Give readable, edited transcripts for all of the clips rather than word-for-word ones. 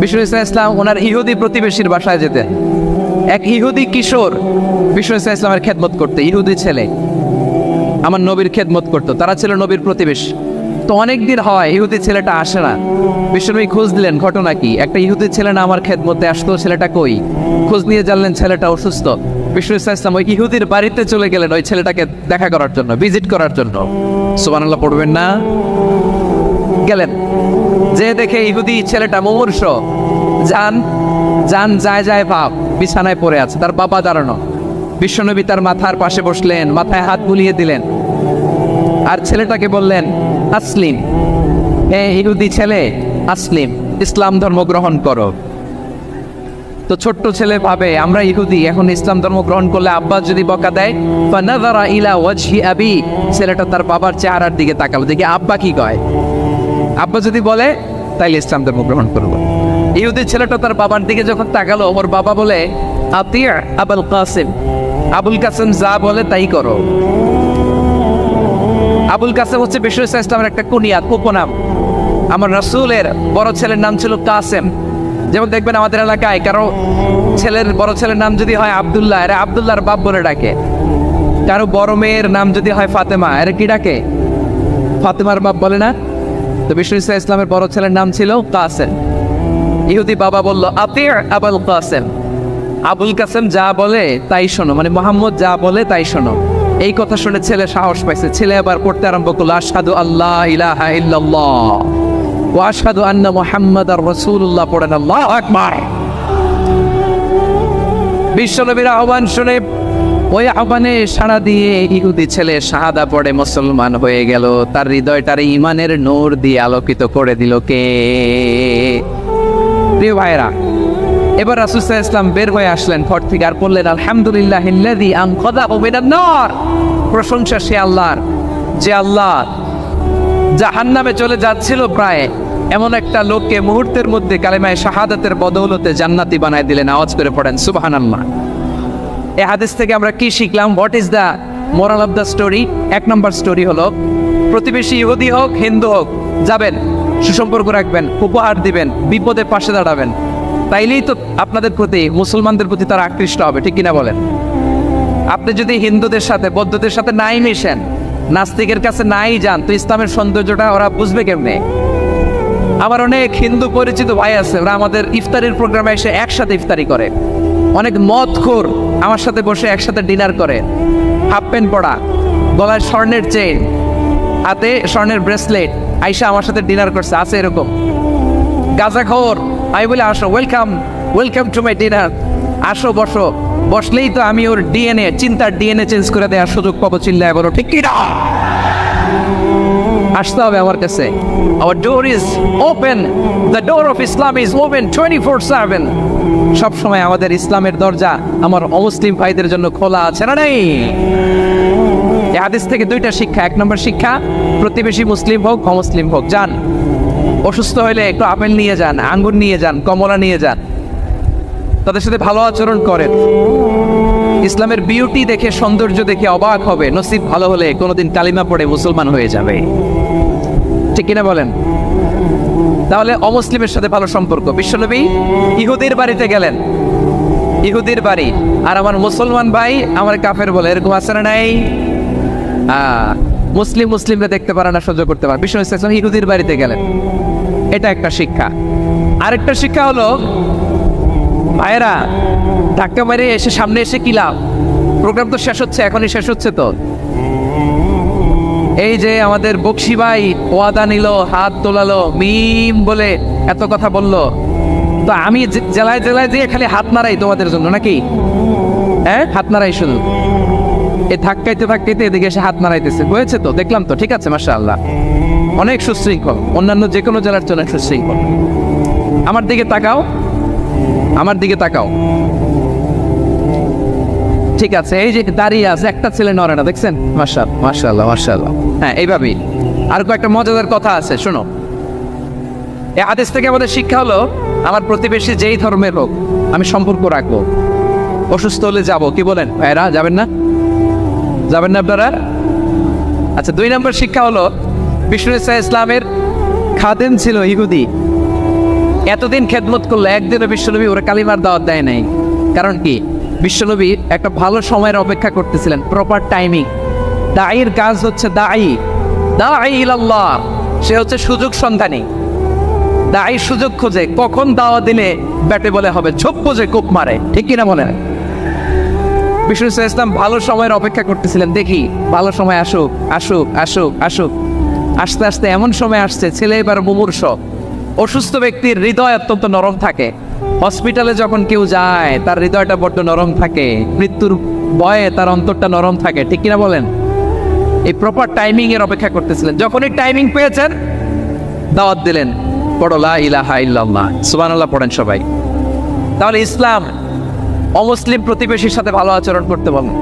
বিষ্ণু ইসলাম ওনার ইহুদি প্রতিবেশীর বাসায় যেতেন। এক ইহুদি কিশোর বিষ্ণু ইসলামের খেদমত করতে, ইহুদি ছেলে আমার নবীর খেদমত করতো, তারা ছিল নবীর প্রতিবেশী। তো অনেক দিন হয় ইহুদি ছেলেটা আসে না। বিশ্বনবী খোঁজ দিলেন ঘটনা কি, একটা ইহুদি ছেলে না আমার খেদমতে আসতো, ছেলেটা কই? খোঁজ নিয়ে জানলেন ছেলেটা অসুস্থ। বিষ্ণু ইসলাম ওই ইহুদির বাড়িতে চলে গেলেন ওই ছেলেটাকে দেখা করার জন্য, ভিজিট করার জন্য। সুবহানাল্লাহ পড়বেন না? গেলেন, যে দেখে ইহুদি ছেলেটা মুমূর্ষ, জান যায় ভাব, বিছানায় পড়ে আছে, তার বাবা দাঁড়ানো। বিশ্বনবী তার মাথার পাশে বসলেন, মাথায় হাত বুলিয়ে দিলেন, আর ছেলেটাকে বললেন আসলিম, হে ইহুদি ছেলে আসলিম, ইসলাম ধর্ম গ্রহণ করো। তো ছোট্ট ছেলে ভাবে আমরা ইহুদি, এখন ইসলাম ধর্ম গ্রহণ করলে আব্বা যদি বকা দেয়, ফানাযারা ইলা ওয়াজহি আবি, ছেলেটা তার বাবার চেহারার দিকে তাকালো, দেখি আব্বা কি কয়। আব্বা যদি বলে তাইলে ইসলাম ধর্ম গ্রহণ করবো। ইহুদি ছেলেটা তার বাবার দিকে যখন তাকালো, ওর বাবা বলে আতিয়া আবুল কাসিম, আবুল কাসিম যা বলে তাই করো। আবুল কাসেম হচ্ছে বিষ্ণু ইসলামের একটা কুনিয়াত, উপনাম। আমার রাসূলের বড় ছেলের নাম ছিল কাসেম। যেমন দেখবেন আমাদের এলাকায় কারো বড় ছেলের নাম যদি হয় আব্দুল্লাহ, এরা আব্দুল্লাহর বাপ বলে ডাকে। কারো বড় মেয়ের নাম যদি হয় ফাতেমা, এরা কি ডাকে? ফাতেমার বাপ বলে না? তো বিষ্ণু ইসলামের বড় ছেলের নাম ছিল কাসেম। ইহুদি বাবা বলল আতিয়া আবুল কাসেম, আবুল কাসেম যা বলে তাই শোনো, মানে মোহাম্মদ যা বলে তাই শোনো। এই কথা শুনে ছেলে সাহস পাইছে, ছেলে আবার পড়তে আরম্ভ করলো আশহাদু আল্লাহ ইলাহা ইল্লাল্লাহ ওয়া আশহাদু আন্না মুহাম্মাদার রাসূলুল্লাহ, পড়েন আল্লাহু আকবার। বিশ্বনবীর আহ্বান শুনে ওই আহ্বানে সাড়া দিয়ে ইহুদি ছেলে শাহাদা পড়ে মুসলমান হয়ে গেল। তার হৃদয়টার ঈমানের নূর দিয়ে আলোকিত করে দিল কে? প্রিয় ভাইরা, এবার রাসূল সাল্লাল্লাহু আলাইহি ওয়াসাল্লাম বের হয়ে আসলেন ঘর থেকে, আর বললেন আলহামদুলিল্লাহিল্লাযী আনকাযাহু মিনান নার, প্রশংসা সে আল্লাহর যে আল্লাহ জাহান্নামে চলে যাচ্ছিল প্রায় এমন একটা লোককে মুহূর্তের মধ্যে কালেমায়ে শাহাদাতের বদৌলতে জান্নাতি বানায় দিলেন। আওয়াজ করে পড়েন সুবহানাল্লাহ। এই হাদিস থেকে আমরা কি শিখলাম? What is the moral of the story? এক নম্বর স্টোরি হলো, প্রতিবেশী ইহুদি হোক হিন্দু হোক, যাবেন, সুসম্পর্ক রাখবেন, উপহার দিবেন, বিপদে পাশে দাঁড়াবেন, তাইলেই তো আপনাদের প্রতি, মুসলমানদের প্রতি তারা আকৃষ্ট হবে, ঠিক কিনা বলেন? আপনি যদি হিন্দুদের সাথে বৌদ্ধদের সাথে নাই মিশেন, নাস্তিকের কাছে নাই যান, তো ইসলামের সৌন্দর্যটা ওরা বুঝবে কেমনে? আমার অনেক হিন্দু পরিচিত ভাই আছে, ওরা আমাদের ইফতারির প্রোগ্রামে এসে একসাথে ইফতারি করে। অনেক মদখোর আমার সাথে বসে একসাথে ডিনার করে, হাফ প্যান্ট পরা, গলায় স্বর্ণের চেইন, হাতে স্বর্ণের ব্রেসলেট, আইসা আমার সাথে ডিনার করছে, আছে এরকম। গাঁজাখোর, আমি বলি আসো, ওয়েলকাম টু মাই ডিনার, আসো বসো। বসলেই তো আমি ওর ডিএনএ, চিন্তার ডিএনএ চেঞ্জ করে দেওয়ার সুযোগ পাবো। চিল্লায় বলো ঠিক কি না? আসতে হবে আমার কাছে। Our door is open, the door of Islam is open 24/7। সব সময় আমাদের ইসলামের দরজা আমার অমুসলিম ভাইদের জন্য খোলা আছে, না নেই? এই হাদিস থেকে দুইটা শিক্ষা। এক নম্বর শিক্ষা, প্রতিবেশী মুসলিম হোক অমুসলিম হোক, যান, অসুস্থ হলে একটু আপেল নিয়ে যান, আঙ্গুর নিয়ে যান, কমলা নিয়ে যান, তাদের সাথে ভালো আচরণ করেন। ইসলামের বিউটি দেখে, সৌন্দর্য দেখে অবাক হবে, নসিব ভালো হলে কোনোদিন কালিমা পড়ে মুসলমান হয়ে যাবে, ঠিক কিনা বলেন? তাহলে অমুসলিমের সাথে ভালো সম্পর্ক। বিশ্বনবী ইহুদির বাড়িতে গেলেন, ইহুদির বাড়ি, আর আমার মুসলমান ভাই আমার কাফের বলে, এরকম আছে না নাই? মুসলিমরা দেখতে পারে না, সহ্য করতে পারে। বিশ্বনবী সাল্লাল্লাহু আলাইহি ওয়াসাল্লাম ইহুদির বাড়িতে গেলেন, এটা একটা শিক্ষা। আরেকটা শিক্ষা হলো, ভাইয়েরা ধাক্কা মেরে এসে সামনে এসে কি লাভ? প্রোগ্রাম তো শেষ হচ্ছে, এখনই শেষ হচ্ছে। তো এই যে আমাদের বকশি ভাই ওয়াদা নিল, হাত তোলালো, মিম বলে এত কথা বললো, তো আমি জেলায় জেলায় দিয়ে খালি হাত নাড়াই তোমাদের জন্য, নাকি? হ্যাঁ, হাত নাড়াই শুধু। এই ধাক্কাইতে এদিকে এসে হাত নাড়াইতেছে, হয়েছে তো, দেখলাম তো, ঠিক আছে, মাশাআল্লাহ, অনেক সুশৃঙ্খল, অন্যান্য যে কোনো জেলার জন্য সুশৃঙ্খল। আমার দিকে তাকাও, আমার দিকে তাকাও, ঠিক আছে। এই যে দাঁড়িয়ে আছে, একটা ছেলে নড়ে না, দেখছেন? মাশাআল্লাহ মাশাআল্লাহ। হ্যাঁ, এইভাবেই। আর কয়েকটা মজাদার কথা আছে, শোনো। এই হাদিস থেকে আমাদের শিক্ষা হলো, আমার প্রতিবেশী যেই ধর্মের হোক আমি সম্পর্ক রাখবো। অসুস্থ হলে যাবো, কি বলেন ভাইরা? যাবেন না? যাবেন না আপনারা? আচ্ছা, 2 নম্বর শিক্ষা হলো, বিষ্ণু ইসলামের খাদেম ছিল ইহুদি, এতদিন খেদমত করলো, একদিনও বিশ্বনবী ওরা কালিমার দাওয়াত দেয় নাই। কারণ কি? বিশ্বনবী একটা ভালো সময়ের অপেক্ষা করতেছিলেন, প্রপার টাইমিং। দায়ীর কাজ হচ্ছে দায়ী ইলাল্লাহ, সে হচ্ছে সুযোগ সন্ধানী। দায়ী সুযোগ খোঁজে, কখন দাওয়া দিলে ব্যাটে বলে হবে, ঝোপ বোঝে কোপ মারে, ঠিক কিনা বলেন? বিষ্ণু ইসলাম ভালো সময়ের অপেক্ষা করতেছিলেন, দেখি ভালো সময় আসুক আসুক আসুক আসুক। আস্তে আস্তে এমন সময় আসছে, ছেলে এবার মুমূর্ষ। অসুস্থ ব্যক্তির হৃদয় অত্যন্ত নরম থাকে। হসপিটালে যখন কেউ যায় তার হৃদয়টা বড্ড নরম থাকে, মৃত্যুর ভয়ে তার অন্তরটা নরম থাকে, ঠিক কিনা বলেন? এই প্রপার টাইমিং এর অপেক্ষা করতেছিলেন। যখনই টাইমিং পেয়েছেন, দাওয়াত দিলেন, পড়ো লা ইলাহা ইল্লাল্লাহ, সুবহানাল্লাহ পড়েন সবাই। তাহলে ইসলাম অমুসলিম প্রতিবেশীর সাথে ভালো আচরণ করতে বলেন।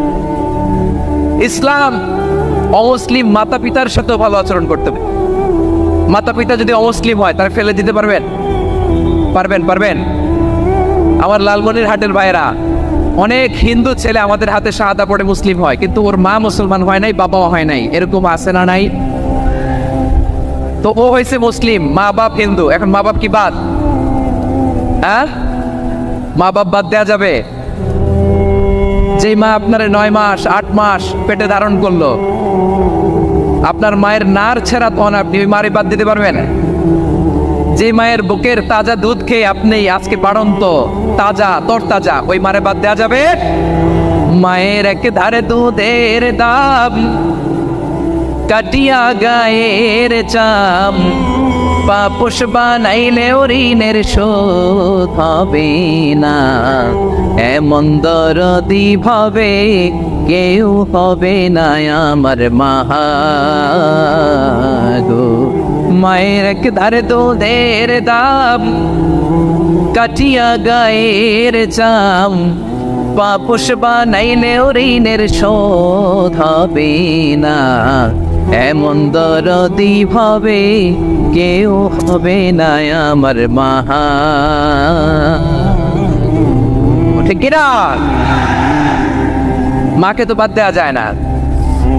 ইসলাম অমুসলিম মাতা পিতার সাথেও ভালো আচরণ করতে হবে। মাতা পিতা যদি অমুসলিম হয়, তারা ফেলে দিতে পারবেন? পারবেন? আমার লালমনিরহাটের ভাইরা, অনেক হিন্দু ছেলে আমাদের হাতে শাহাদা পড়ে মুসলিম হয়, কিন্তু ওর মা মুসলমান হয় নাই, বাবাও হয় নাই। এরকম আছে না নাই? তো ও হয়েছে মুসলিম, মা বাপ হিন্দু, এখন মা বাপ কি বাদ? হ্যাঁ, মা বাপ বাদ দেয়া যাবে? যেই মা আপনার 9 মাস 8 মাস পেটে ধারণ করলো, আপনার মায়ের নার ছেঁড়া তখন আপনি ওই মারে বাদ দিতে পারবেন? যে মায়ের বুকের তাজা দুধ খেয়ে আপনি আজকে বাড়ন্ত তাজা তরতাজা, ওই মারে বাদ দেওয়া যাবে? মায়ের এক ধারে দুধের দাম, কাটিয়া গায়ের চাম, পাপোশ বানাইলে ঋণের শোধ হবে না। এমন দরদি ভাবে কেউ হবে না আমার মাহা গো। মায়ের এক ধারে দুধের দাম, কাটিয়া গায়ের চাম, পাপোশ বানাইলে ঋণের শোধ হবে না। এমন দরদি ভাবে কেউ হবে না আমার মাহা। ঠিক কিনা? মাকে তো বাদ দেওয়া যায় না।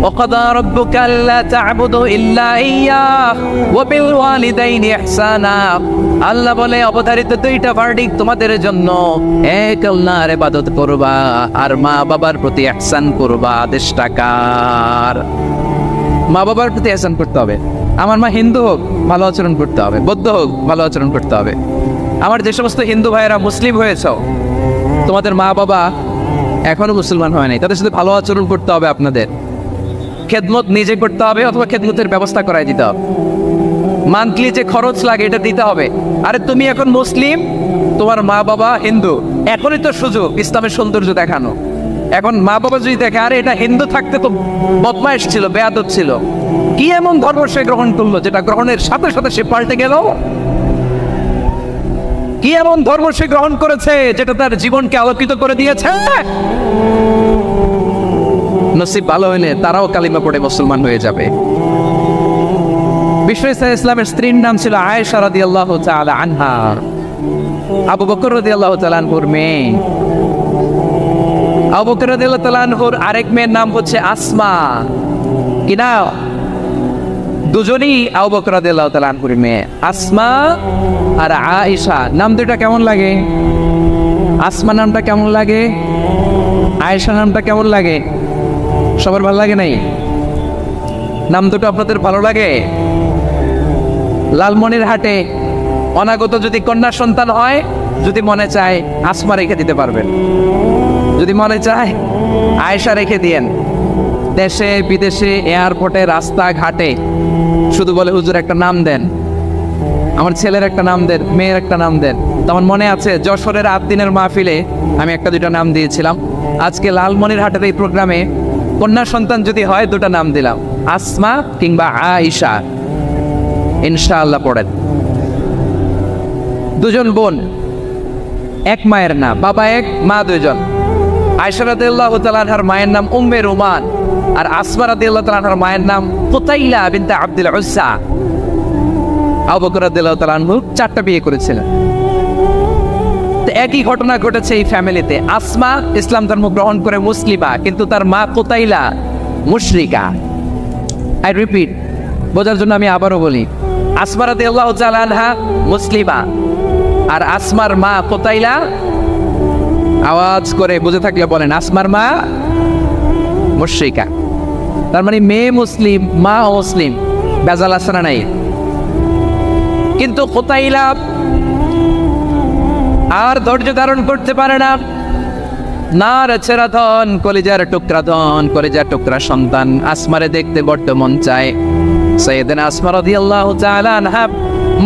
وقضى ربك ألا تعبدوا إلا إياه وبالوالدين إحسانا। আল্লাহ বলে অবধারিত 2টা ভার্ডিক্ট তোমাদের জন্য, এক আল্লাহর ইবাদত করবা আর মা বাবার প্রতি ইহসান করবা। আদেশটা কার? মা বাবার প্রতি ইহসান করতে হবে। আমার মা হিন্দু হোক, ভালো আচরণ করতে হবে, বৌদ্ধ হোক, ভালো আচরণ করতে হবে। আমার যে সমস্ত হিন্দু ভাইয়েরা মুসলিম হয়েছ, তোমাদের মা বাবা এখনো মুসলমান হয় নাই, তাদের সাথে ভালো আচরণ করতে হবে। আপনাদের খেদমত নিজে করতে হবে অথবা খেদমতের ব্যবস্থা করাই দিতে হবে। মান্থলি যে খরচ লাগে এটা দিতে হবে। আরে তুমি এখন মুসলিম, তোমার মা বাবা হিন্দু, এখনই তো সুযোগ ইসলামের সৌন্দর্য দেখানো। এখন মা বাবা যদি দেখে আরে এটা হিন্দু থাকতে তো বদমাইশ ছিল, বেয়াদব ছিল, কি এমন ধর্ম সে গ্রহণ করলো যেটা গ্রহণের সাথে সাথে সে পাল্টে গেল? কি এমন ধর্ম সে গ্রহণ করেছে যেটা তার জীবনকে আলোকিত করে দিয়েছে? নসিব ভালো হইলে তারাও কালিমা পড়ে মুসলমান হয়ে যাবে। বিষ্ণু ইসলামের স্ত্রীর নাম ছিল আয়েশা রাদিয়াল্লাহু তাআলা আনহা, আবু বকর রাদিয়াল্লাহু তাআলা আনহুর মেয়ে। আবু বকর রাদিয়াল্লাহু তাআলা আনহুর আরেক মেয়ের নাম হচ্ছে আসমা। কি না? দুজনই আবু বকর রাদিয়াল্লাহু তাআলা আনহুর মেয়ে, আসমা আর আয়েশা। নাম দুটো কেমন লাগে? আসমা নামটা কেমন লাগে? আয়েশা নামটা কেমন লাগে? সবার ভালো লাগে নাই? নাম দুটো আপনাদের ভালো লাগে? লালমনিরহাটে অনাগত যদি কন্যা সন্তান হয়, যদি মনে চায় আসমা রেখে দিতে পারবেন, যদি মনে চায় আয়েশা রেখে দিয়েন। দেশে বিদেশে এয়ারপোর্টে রাস্তাঘাটে শুধু বলে হুজুর একটা নাম দেন, আমার ছেলের একটা নাম দেন, মেয়ের একটা নাম দেন। তেমন মনে আছে যশোরের 8 দিনের মাহফিলে আমি 1-2টা নাম দিয়েছিলাম। আজকে লালমনিরহাটের এই প্রোগ্রামে কন্যা সন্তান যদি হয় 2টা নাম দিলাম, আসমা কিংবা আয়েশা। ইনশাআল্লাহ পড়েন। দুজন বোন, এক মায়ের নাম, বাবা এক মা 2জন। আয়েশা রাদিয়াল্লাহু তাআলা আনহার মায়ের নাম উম্মে রুমান, আর আসমা রাদিয়াল্লাহু তাআলা আনহার মায়ের নাম কুতাইলা বিনতে আব্দুল উজ্জা। আবু বকর রাদিয়াল্লাহু তাআলা আনহু 4টা বিয়ে করেছিলেন। তো একই ঘটনা ঘটেছে এই ফ্যামিলিতে। আসমা ইসলাম ধর্ম গ্রহণ করে মুসলিমা, কিন্তু তার মা কুতাইলা মুশরিকা। আই রিপিট, বোঝার জন্য আমি আবারও বলি, আসমা রাদিয়াল্লাহু তাআলা আনহা মুসলিমা, আর আসমার মা কোতাইলা, আওয়াজ করে বুঝে থাকলে বলেন, আসমার মা মুশরিকা। তার মানে মেয়ে মুসলিম, মা মুসলিম, বেজাল আছে না নাই? কিন্তু কোতাইলা আর ধৈর্য ধারণ করতে পারে না। নার ছেড়া ধন, কলিজার টুকরা ধন, কলিজার টুকরা সন্তান আসমারে দেখতে বড্ড মন চায়। সাইয়েদনা আসমা রাদিয়াল্লাহু তাআলা আনহা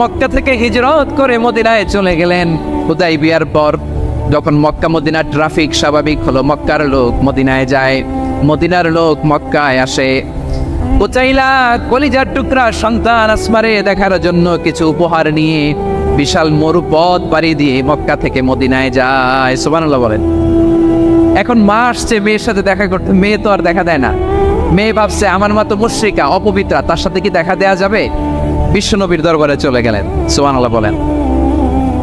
মক্কা থেকে হিজরত করে মদিনায় চলে গেলেন। হুদাইবিয়ার পর যখন মক্কা মদিনা ট্রাফিক স্বাভাবিক হলো, মক্কার লোক মদিনায় যায়, মদিনার লোক মক্কায় আসে। কোচাইলা কলিজার টুকরা সন্তান আসমারে দেখার জন্য কিছু উপহার নিয়ে বিশাল মরুপথ পাড়ি দিয়ে মক্কা থেকে মদিনায় যায়। সুবহানাল্লাহ বলেন। এখন মা আসছে মেয়ের সাথে দেখা করতে, মেয়ে তো আর দেখা দেয় না। মেয়ে ভাবছে আমার মা তো মুশরিকা, অপবিত্রা, তার সাথে কি দেখা দেয়া যাবে? বিশ্বনবীর দরবারে চলে গেলেন। সুবহানাল্লাহ বলেন।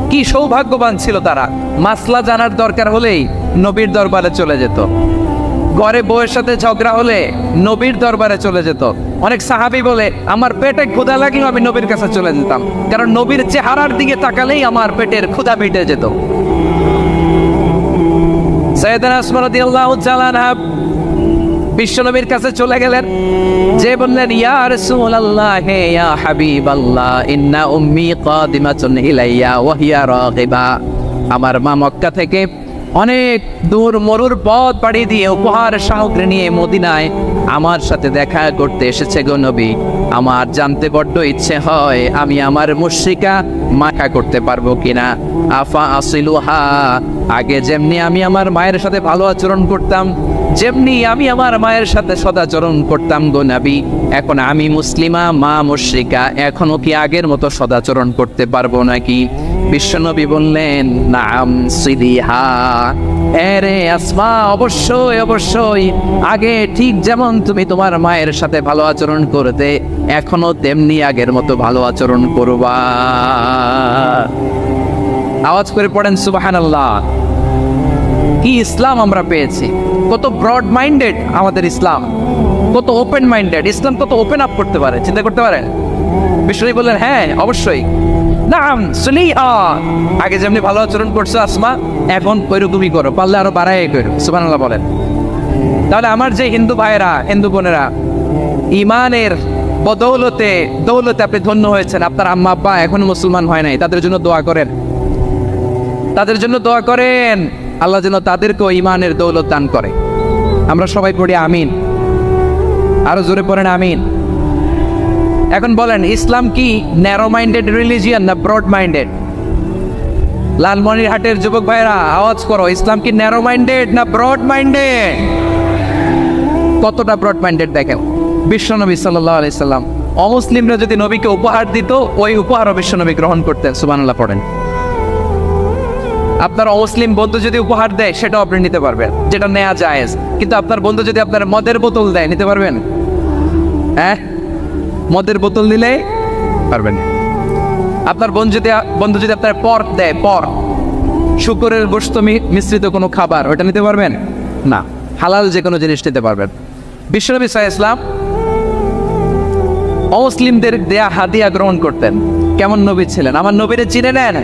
কি সৌভাগ্যবান ছিল তারা, মাসলা জানার দরকার হলেই নবীর দরবারে চলে যেত। ঘরে বউয়ের সাথে ঝগড়া হলে নবীর দরবারে চলে যেত। অনেক সাহাবী বলে আমার পেটে ক্ষুধা লাগলেও আমি নবীর কাছে চলে যেতাম, কারণ নবীর চেহারার দিকে তাকালেই আমার পেটের ক্ষুধা মিটে যেত। সাইয়েদনা আসমা রাদিয়াল্লাহু তাআলা আনহা বিশ্বনবীর কাছে চলে গেলেন, যে বললেন ইয়া রাসূলুল্লাহ, হে ইয়া হাবিবাল্লাহ, ইন্না উম্মি কাদিমাতুন ইলাইয়া ওয়া হিয়া রাগিবা। আমার মা মক্কা থেকে অনেক দূর মরুর পথ পাড়ি দিয়ে উপহার সামগ্রী নিয়ে মদিনায় আমার সাথে দেখা করতে এসেছে গো নবী। আমার জানতে বড্ড ইচ্ছে হয় আমি আমার মুশরিকা মাখা করতে পারবো কিনা। আফা আসিলুহা, আগে যেমনি আমি আমার মায়ের সাথে ভালো আচরণ করতাম, যেমনি আমি আমার মায়ের সাথে সদাচরণ করতাম গো নবী, এখন আমি মুসলিমা, মা মুশরিকা, এখনো কি আগের মতো সদাচরণ করতে পারবো নাকি? বিশ্বনবী বললেন নাম সিলিহা, এরে আসমা, অবশ্যই অবশ্যই, আগে ঠিক যেমন তুমি তোমার মায়ের সাথে ভালো আচরণ করতে, এখনো তেমনি আগের মতো ভালো আচরণ করবা। আওয়াজ করে পড়েন সুবহানাল্লাহ। কি ইসলাম আমরা পেয়েছি! কত ব্রড মাইন্ডেড আমাদের ইসলাম, কত ওপেন মাইন্ডেড ইসলাম, কত ওপেন আপ করতে পারে, চিন্তা করতে পারেন। বিশ্বনবী বললেন হ্যাঁ অবশ্যই, নাম সুলিহা, আগে যেমনি ভালো আচরণ করছো আসমা, এখন ওইরকমই করো, পারলে আরো বাড়াই করো। সুবহানাল্লাহ বলেন। তাহলে আমার যে হিন্দু ভাইয়েরা, হিন্দু বোনেরা, ইমানের বদৌলতে দৌলতে আপনি ধন্য হয়েছেন, আপনার আম্মা আব্বা এখনো মুসলমান হয় নাই, তাদের জন্য দোয়া করেন, তাদের জন্য দোয়া করেন, আল্লাহ যেন তাদেরকেও ইমানের দৌলত দান করে। আমরা সবাই পড়ি আমিন, আরো জোরে পড়েন আমিন। এখন বলেন, ইসলাম কি ন্যারো মাইন্ডেড রিলিজিয়ান না ব্রড মাইন্ডেড? লালমনিরহাটের যুবক ভাইরা আওয়াজ করো, ইসলাম কি ন্যারো মাইন্ডেড না ব্রড মাইন্ডেড? কতটা ব্রড মাইন্ডেড দেখেন। বিশ্বনবী সাল্লাল্লাহু আলাইহি সাল্লাম অমুসলিমরা যদি নবীকে উপহার দিত, ওই উপহারও বিশ্বনবী গ্রহণ করতেন। সুবহানাল্লাহ পড়েন। আপনার অমুসলিম বন্ধু যদি উপহার দেয়, সেটাও আপনি নিতে পারবেন, যেটা নেওয়া জায়েজ। কিন্তু আপনার বন্ধু যদি আপনার মদের বোতল দেয়, নিতে পারবেন? হ্যাঁ, মদের বোতল দিলে পারবেন। আপনার বন্ধু যদি আপনার পর্ক দেয়, পর্ক, শুকরের গোশত মিশ্রিত কোনো খাবার, ওটা নিতে পারবেন না। হালাল যে কোনো জিনিস নিতে পারবেন। বিশ্বনবী সাল্লাল্লাহু আলাইহি ওয়াসাল্লাম অমুসলিমদের দেয়া হাদিয়া গ্রহণ করতেন। কেমন নবী ছিলেন! আমার নবীরে চিনে নেন,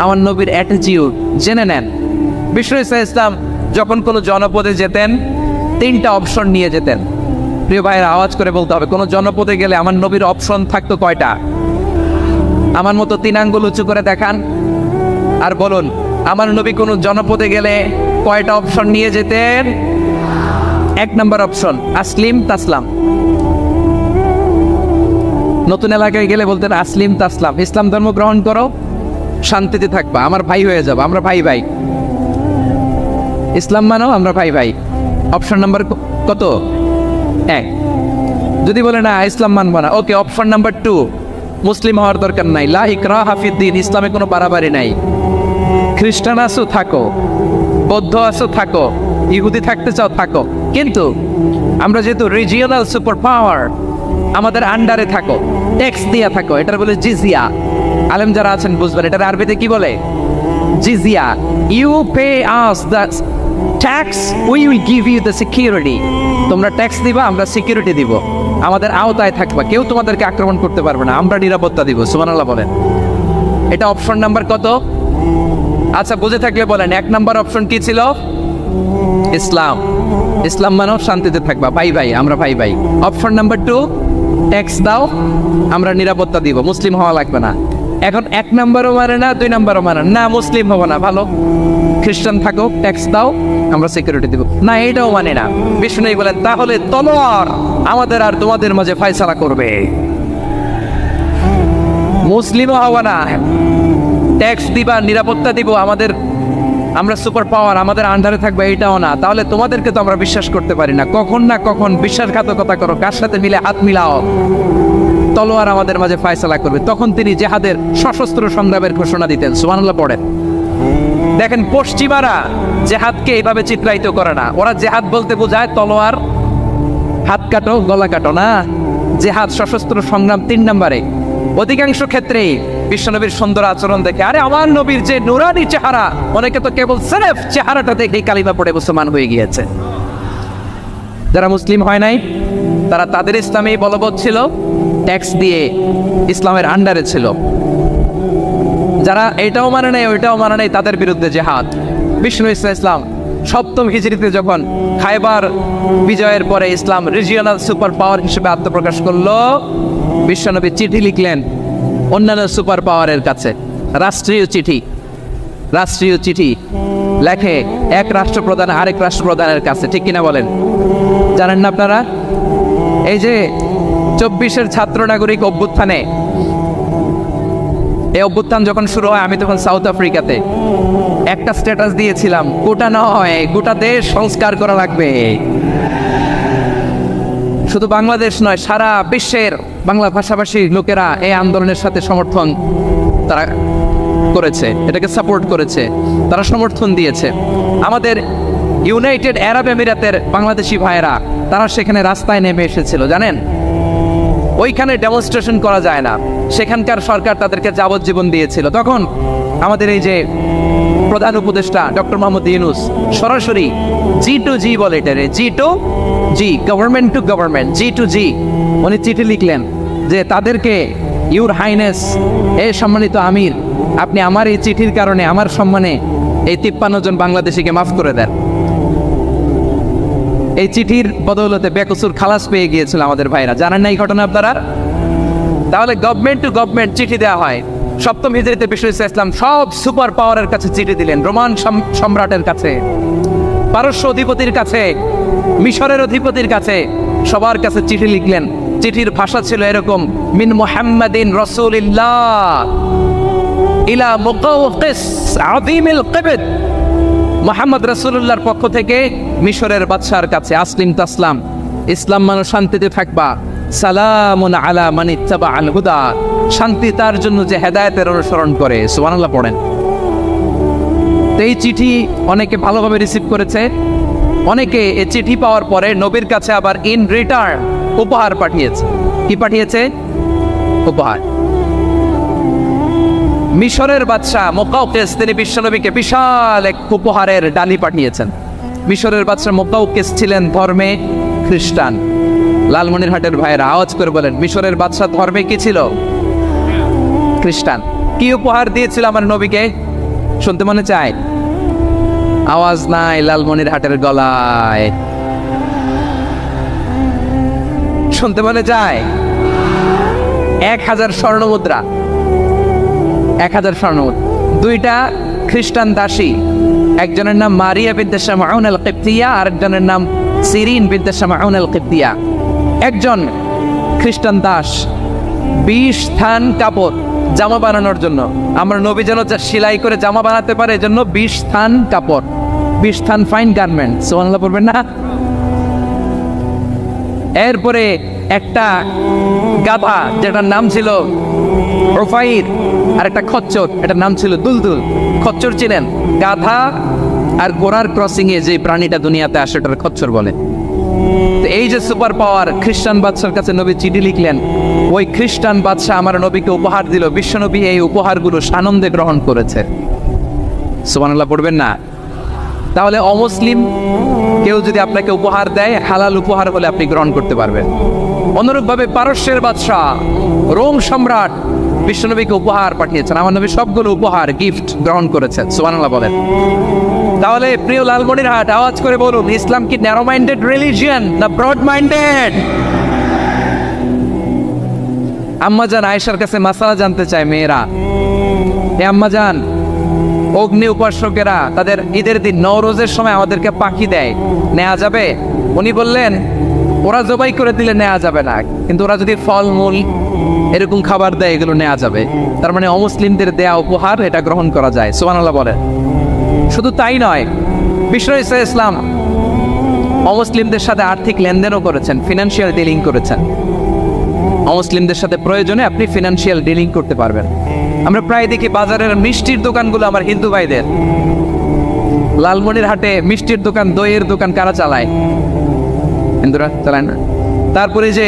আমার নবীর অ্যাটিটিউড জেনে নেন। বিশ্বনবী সাল্লাল্লাহু আলাইহি ওয়াসাল্লাম যখন কোনো জনপদে যেতেন, 3টা অপশন নিয়ে যেতেন। প্রিয় ভাইয়েরা আওয়াজ করে বলতে হবে, কোনো জনপদে গেলে আমার নবীর অপশন থাকতো কয়টা? আমার মতো 3 আঙ্গুল উঁচু করে দেখান আর বলুন, আমার নবী কোনো জনপদে গেলে কয়টা অপশন নিয়ে যেতেন? 1 নম্বর অপশন আসলিম তাসলাম। নতুন এলাকায় গেলে বলতেন আসলিম তাসলাম, ইসলাম ধর্ম গ্রহণ করো, শান্তিতে থাকবা, আমার ভাই হয়ে যাবো, আমরা ভাই ভাই, ইসলাম মানো, আমরা ভাই ভাই। অপশন নাম্বার কত? 1। যদি বলে না ইসলাম মানবো না, ওকে, অপশন নাম্বার 2, মুসলিম হওয়ার দরকার নাই, লা ইকরাহা ফিদ্দিন, ইসলামে কোনো বাড়াবাড়ি নাই। খ্রিস্টান আছো থাকো, বৌদ্ধ আছো থাকো, ইহুদি থাকতে চাও থাকো, কিন্তু আমরা যেহেতু রিজিওনাল সুপার পাওয়ার, আমাদের আন্ডারে থাকো, ট্যাক্স দিয়া থাকো, এটার বলে জিজিয়া। আলেম যারা আছেন বুঝবেন, এটার আরবিতে কি বলে? জিজিয়া। You pay us the tax, we will give you the security. তোমরা ট্যাক্স দিবা, আমরা সিকিউরিটি দিব, আমাদের আওতায় থাকবা, কেউ তোমাদেরকে আক্রমণ করতে পারবে না, আমরা নিরাপত্তা দিব। সুবহানাল্লাহ বলেন। এটা অপশন নাম্বার কত? আচ্ছা, বুঝে থাকলে বলেন 1 নাম্বার অপশন কি ছিল? ইসলাম। ইসলাম মানো শান্তিতে থাকবা, ভাই ভাই, আমরা ভাই ভাই। অপশন নাম্বার 2, ট্যাক্স দাও, আমরা নিরাপত্তা দিব, মুসলিম হওয়া লাগবে না। এখন 1 নাম্বারও মানে না, 2 নাম্বারও মানে না, মুসলিম হবো না, ভালো খ্রিস্টান থাকো, ট্যাক্স দাও, আমরা সিকিউরিটি দিব না, এটাও মানে না। বিষ্ণু বলেন তাহলে তলোয়ার আমাদের আর তোমাদের মাঝে ফয়সালা করবে, মুসলিমও হওয়া না, ট্যাক্স দিবা, নিরাপত্তা দিব, আমরা সুপার পাওয়ার, আমাদের আন্ডারে থাকবে, এটাও না। তাহলে তোমাদেরকে তো আমরা বিশ্বাস করতে পারি না, কখন না কখন বিশ্বাসঘাতকতা করো, কার সাথে মিলে হাত মিলাও, তলোয়ার আমাদের মাঝে ফয়সালা করবে। তখন তিনি জেহাদের সশস্ত্র সংগ্রামের ঘোষণা দিতেন। সুবহানাল্লাহ পড়েন। দেখেন, পশ্চিমারা জেহাদকে এইভাবে চিত্রায়িত করে না। ওরা জেহাদ বলতে বোঝায় তলোয়ার, হাত কাটো, গলা কাটো না। জেহাদ সশস্ত্র সংগ্রাম 3 নম্বরে। অধিকাংশ ক্ষেত্রেই বিশ্বনবীর সুন্দর আচরণ দেখে, আরে আমার নবীর যে নুরানি চেহারা, অনেকে তো কেবল সির্ফ চেহারাটা দেখে কালিমা পড়ে মুসলমান হয়ে গিয়েছে। যারা মুসলিম হয় নাই তারা তাদের ইসলামেই বলবৎ ছিল, ট্যাক্স দিয়ে ইসলামের আন্ডারে ছিল। যারা এটাও মানে নাই ওইটাও মানে নাই, তাদের বিরুদ্ধে জেহাদ। বিষ্ণু ইসলাম 7ম হিজরিতে যখন খায়বার বিজয়ের পরে ইসলাম রিজিওনাল সুপার পাওয়ার হিসেবে আত্মপ্রকাশ করলো, বিশ্বনবী চিঠি লিখলেন অন্যান্য সুপার পাওয়ারের কাছে, রাষ্ট্রীয় চিঠি লেখে এক রাষ্ট্রপ্রধান আরেক রাষ্ট্রপ্রধানের কাছে, ঠিক কিনা বলেন? জানেন না আপনারা? এই যে 24-এর ছাত্র নাগরিক অভ্যুত্থানে, এই অভ্যুত্থান যখন শুরু হয়, আমি তখন সাউথ আফ্রিকাতে, একটা স্ট্যাটাস দিয়েছিলাম, গোটা নয় গোটা দেশ সংস্কার করা লাগবে। শুধু বাংলাদেশ নয়, সারা বিশ্বের বাংলা ভাষাভাষী লোকেরা এই আন্দোলনের সাথে সমর্থন তারা করেছে, এটাকে সাপোর্ট করেছে, তারা সমর্থন দিয়েছে। আমাদের ইউনাইটেড আরব আমিরাতের বাংলাদেশি ভাইয়েরা তারা সেখানে রাস্তায় নেমে এসেছিল, জানেন? ওইখানে ডেমনস্ট্রেশন করা যায় না, সেখানকার সরকার তাদেরকে যাবজ্জীবন দিয়েছিল। তখন আমাদের এই যে প্রধান উপদেষ্টা ডক্টর মোহাম্মদ ইউনূস সরাসরি G2G বলে, এটারে G2G, government to government, G2G, উনি চিঠি লিখলেন যে তাদেরকে, ইউর হাইনেস, এ সম্মানিত আমির, আপনি আমার এই চিঠির কারণে আমার সম্মানে এই 53 জন বাংলাদেশিকে মাফ করে দেন। এই চিঠির বদৌলতে বেকসুর খালাস পেয়ে গিয়েছিল আমাদের ভাইরা। জানেন না এই ঘটনা আপনারা? তাহলে গভর্নমেন্ট টু গভর্নমেন্ট চিঠি দেওয়া হয়। 7ম হিজরিতে বিষ্ণু ইসলাম সব সুপার পাওয়ারের কাছে চিঠি দিলেন, রোমান সম্রাটের কাছে, পারস্য অধিপতির কাছে, মিশরের অধিপতির কাছে, সবার কাছে চিঠি লিখলেন। চিঠির ভাষা ছিল এরকম, মিন মুহাম্মাদিন রাসূলিল্লাহ ইলা মুকাওকিস আযীমিল কিবত, মুহাম্মদ রাসূলুল্লাহর পক্ষ থেকে মিশরের বাদশার কাছে, আসলিম তাসলাম, ইসলাম মানো শান্তিতে থাকবা, সালামুন আলা মান ইত্তাবাআল হুদা, শান্তি তার জন্য যে হেদায়েতের অনুসরণ করে। সুবহানাল্লাহ পড়েন। তো এই চিঠি অনেকে ভালোভাবে রিসিভ করেছে, অনেকে এই চিঠি পাওয়ার পরে নবীর কাছে আবার ইন রিটার্ন উপহার পাঠিয়েছে। কি পাঠিয়েছে? উপহার। মিশরের বাদশা মুকাওকিস তিনি বিশ্বনবীকে বিশাল এক উপহারের ডালি পাঠিয়েছেন। মিশরের বাদশা মুকাওকিস ছিলেন ধর্মে খ্রিস্টান। লালমনিরহাটের ভাইয়েরা আওয়াজ করে বলেন, মিশরের বাদশা ধর্মে কি ছিল? খ্রিস্টান। কি উপহার দিয়েছিল আমার নবীকে? শুনতে মনে চায়? আওয়াজ নাই লালমনিরহাটের গলায়, শুনতে মনে চায়? 1000 স্বর্ণমুদ্রা, 1000 স্বর্ণমুদ্রা। 2টা খ্রিস্টান দাসী, একজনের নাম মারিয়া বিনতে শামউন আল কিবতিয়া, আরেকজনের নাম সিরিন বিনতে শামউন আল কিবতিয়া। একজন খ্রিস্টান দাস 20 থান কাপড় জামা বানানোর জন্য, আমরা নবী যেন সেলাই করে জামা বানাতে পারে, এজন্য 20 থান কাপড়, 20 থান ফাইন গার্মেন্ট। সুবহানাল্লাহ পড়বেন না? এরপরে একটা গাধা, যেটার নাম ছিল রুফাইর, আর একটা খচ্চর, এটার নাম ছিল দুলদুল। খচ্চর চিনেন? গাধা আর ঘোড়ার ক্রসিং এ যে প্রাণীটা দুনিয়াতে আসে, এটার খচ্চর বলে। তো এই যে সুপার পাওয়ার খ্রিস্টান বাদশার কাছে নবী চিঠি লিখলেন, ওই খ্রিস্টান বাদশা আমার নবীকে উপহার দিল। বিশ্বনবী এই উপহারগুলো সানন্দে গ্রহণ করেছে। সুবহানাল্লাহ পড়বেন না? তাহলে অমুসলিম কেউ যদি আপনাকে উপহার দেয়, হালাল উপহার হলে আপনি গ্রহণ করতে পারবেন। অনুরূপভাবে পারস্যের বাদশা, রোম সম্রাট, বিশ্বনবীকে উপহার পাঠিয়েছেন, আমার নবী সবগুলো উপহার গিফট গ্রহণ করেছেন। সুবহানাল্লাহ বলেন। তাহলে প্রিয় লালমনিরহাট, আওয়াজ করে বলুন, ইসলাম কি ন্যারো মাইন্ডেড রিলিজিয়ন না ব্রড মাইন্ডেড? আম্মাজান আয়েশার কাছে মাসালা জানতে চায় মেয়েরা, হে আম্মাজান, অগ্নি উপাসকেরা তাদের ঈদের দিন নওরোজের সময় আমাদেরকে পাখি দেয়, নেওয়া যাবে? উনি বললেন, ওরা জবাই করে দিলে নেওয়া যাবে না, কিন্তু ওরা যদি ফলমূল এরকম খাবার দেয় এগুলো নেওয়া যাবে। তার মানে অমুসলিমদের দেয়া উপহার এটা গ্রহণ করা যায়। সুবহানাল্লাহ বলেন। শুধু তাই নয়, বিশ্ব ইসলাম অমুসলিমদের সাথে আর্থিক লেনদেনও করেছেন, ফিনান্সিয়াল ডিলিং করেছেন। অমুসলিমদের সাথে প্রয়োজনে আপনি ফিনান্সিয়াল ডিলিং করতে পারবেন। আমরা প্রায় দেখি বাজারের মিষ্টির দোকানগুলো আমার হিন্দু ভাইদের। লালমনিরহাটে মিষ্টির দোকান, দইয়ের দোকান কারা চালায়? হিন্দুরা চালায় না। তারপরে যে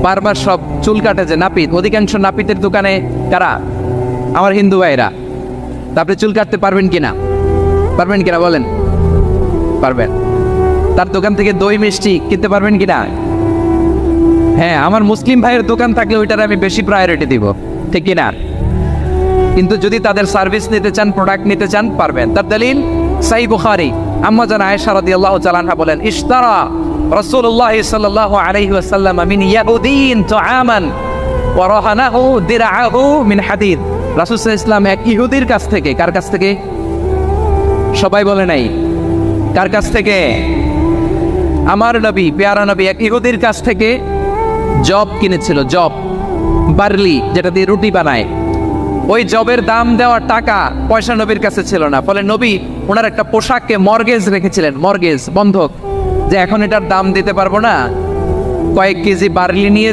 বারবার সব চুল কাটে যে নাপিত, অধিকাংশ নাপিতের দোকানে কারা? আমার হিন্দু ভাইরা। তা আপনি চুল কাটতে পারবেন কিনা? পারবেন কিনা বলেন? পারবেন। তার দোকান থেকে দই মিষ্টি কিনতে পারবেন কিনা? হ্যাঁ, আমার মুসলিম ভাইয়ের দোকান থাকলে ওইটার আমি বেশি প্রায়োরিটি দিব, ঠিক কিনা? কিন্তু যদি তাদের সার্ভিস নিতে চান, প্রোডাক্ট নিতে চান, পারবেন। তার দলিল সহিহ বুখারী, আম্মা জান আয়েশা রাদিয়াল্লাহু তাআলা আনহা বলেন, ইশতারা রাসূলুল্লাহ সাল্লাল্লাহু আলাইহি ওয়াসাল্লাম মিন ইয়াহুদিন তুআমান ওয়া রাহানাহু দিরআহু মিন হাদিদ। রাসূল সাল্লাল্লাহু আলাইহি ওয়াসাল্লাম এক ইহুদির কাছ থেকে, কার কাছ থেকে? সবাই বলে নাই কার কাছ থেকে? আমার নবী, পেয়ারা নবী এক ইহুদির কাছ থেকে জব কিনেছিল, জব, বার্লি, যেটা দিয়ে রুটি বানায়। ওই জবের দাম দেওয়ার টাকা পয়সা নবীর কাছে ছিল না, ফলে নবী ওনার একটা পোশাককে মর্গেজ রেখেছিলেন, মর্গেজ, বন্ধক, যে এখন এটার দাম দিতে পারবো না, কয়েক কেজি বার্লি নিয়ে